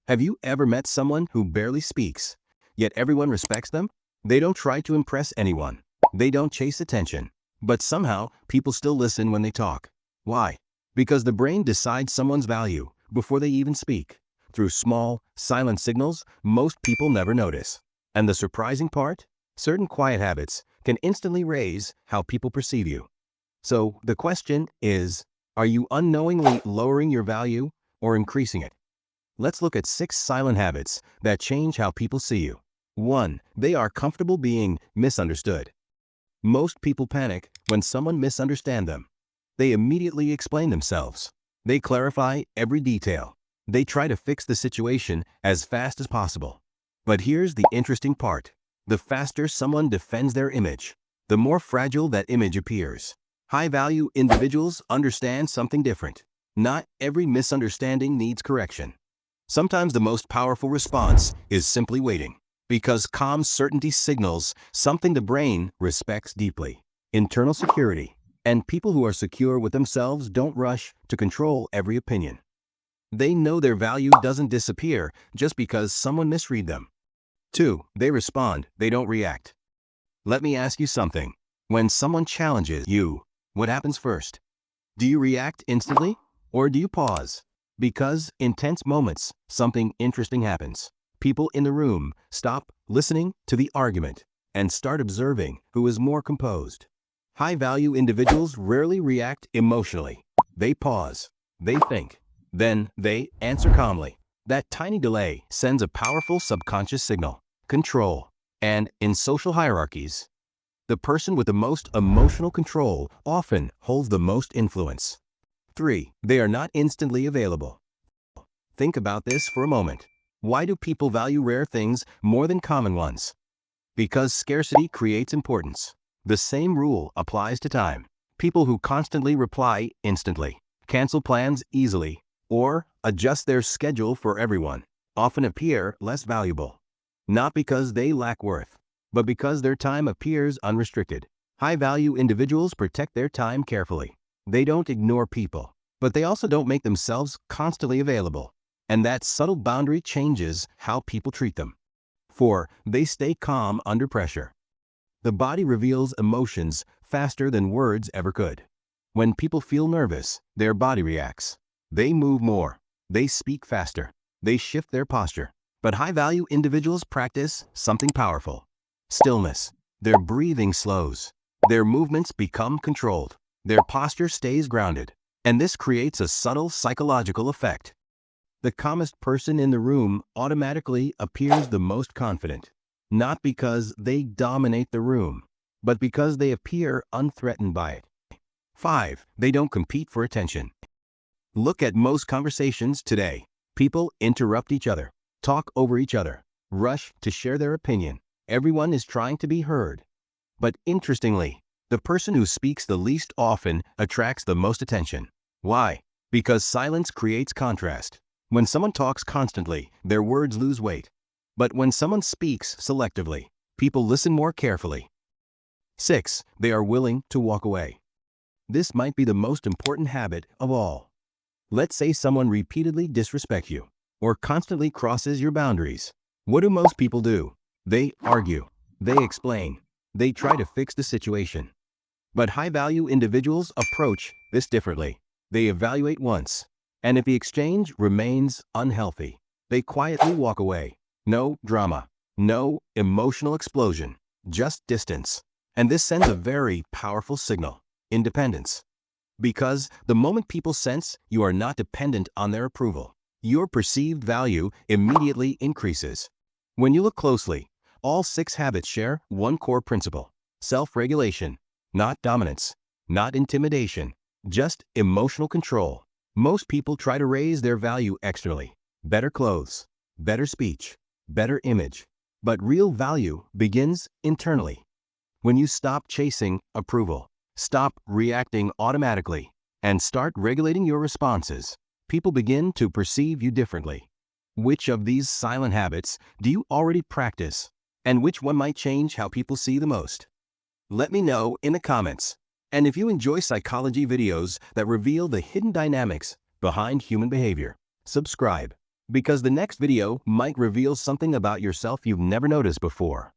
Have you ever met someone who barely speaks, yet everyone respects them? They don't try to impress anyone. They don't chase attention. But somehow, people still listen when they talk. Why? Because the brain decides someone's value before they even speak, through small, silent signals most people never notice. And the surprising part? Certain quiet habits can instantly raise how people perceive you. So the question is, are you unknowingly lowering your value or increasing it? Let's look at 6 silent habits that change how people see you. 1. They are comfortable being misunderstood. Most people panic when someone misunderstands them. They immediately explain themselves. They clarify every detail. They try to fix the situation as fast as possible. But here's the interesting part. The faster someone defends their image, the more fragile that image appears. High-value individuals understand something different. Not every misunderstanding needs correction. Sometimes the most powerful response is simply waiting, because calm certainty signals something the brain respects deeply: internal security. And people who are secure with themselves don't rush to control every opinion. They know their value doesn't disappear just because someone misread them. 2. They respond, they don't react. Let me ask you something. When someone challenges you, what happens first? Do you react instantly, or do you pause? Because in tense moments, something interesting happens. People in the room stop listening to the argument and start observing who is more composed. High-value individuals rarely react emotionally. They pause, they think, then they answer calmly. That tiny delay sends a powerful subconscious signal: control. And in social hierarchies, the person with the most emotional control often holds the most influence. 3. They are not instantly available. Think about this for a moment. Why do people value rare things more than common ones? Because scarcity creates importance. The same rule applies to time. People who constantly reply instantly, cancel plans easily, or adjust their schedule for everyone often appear less valuable. Not because they lack worth, but because their time appears unrestricted. High-value individuals protect their time carefully. They don't ignore people, but they also don't make themselves constantly available. And that subtle boundary changes how people treat them. 4. They stay calm under pressure. The body reveals emotions faster than words ever could. When people feel nervous, their body reacts. They move more. They speak faster. They shift their posture. But high-value individuals practice something powerful: stillness. Their breathing slows. Their movements become controlled. Their posture stays grounded. And this creates a subtle psychological effect. The calmest person in the room automatically appears the most confident. Not because they dominate the room, but because they appear unthreatened by it. 5. They don't compete for attention. Look at most conversations today. People interrupt each other, talk over each other, rush to share their opinion. Everyone is trying to be heard. But interestingly, the person who speaks the least often attracts the most attention. Why? Because silence creates contrast. When someone talks constantly, their words lose weight. But when someone speaks selectively, people listen more carefully. 6. They are willing to walk away. This might be the most important habit of all. Let's say someone repeatedly disrespects you, or constantly crosses your boundaries. What do most people do? They argue. They explain. They try to fix the situation. But high-value individuals approach this differently. They evaluate once, and if the exchange remains unhealthy, they quietly walk away. No drama, no emotional explosion, just distance. And this sends a very powerful signal: independence. Because the moment people sense you are not dependent on their approval, your perceived value immediately increases. When you look closely, all 6 habits share one core principle: self-regulation. Not dominance, not intimidation, just emotional control. Most people try to raise their value externally: better clothes, better speech, better image. But real value begins internally. When you stop chasing approval, stop reacting automatically, and start regulating your responses, people begin to perceive you differently. Which of these silent habits do you already practice, and which one might change how people see the most? Let me know in the comments. And if you enjoy psychology videos that reveal the hidden dynamics behind human behavior, subscribe. because the next video might reveal something about yourself you've never noticed before.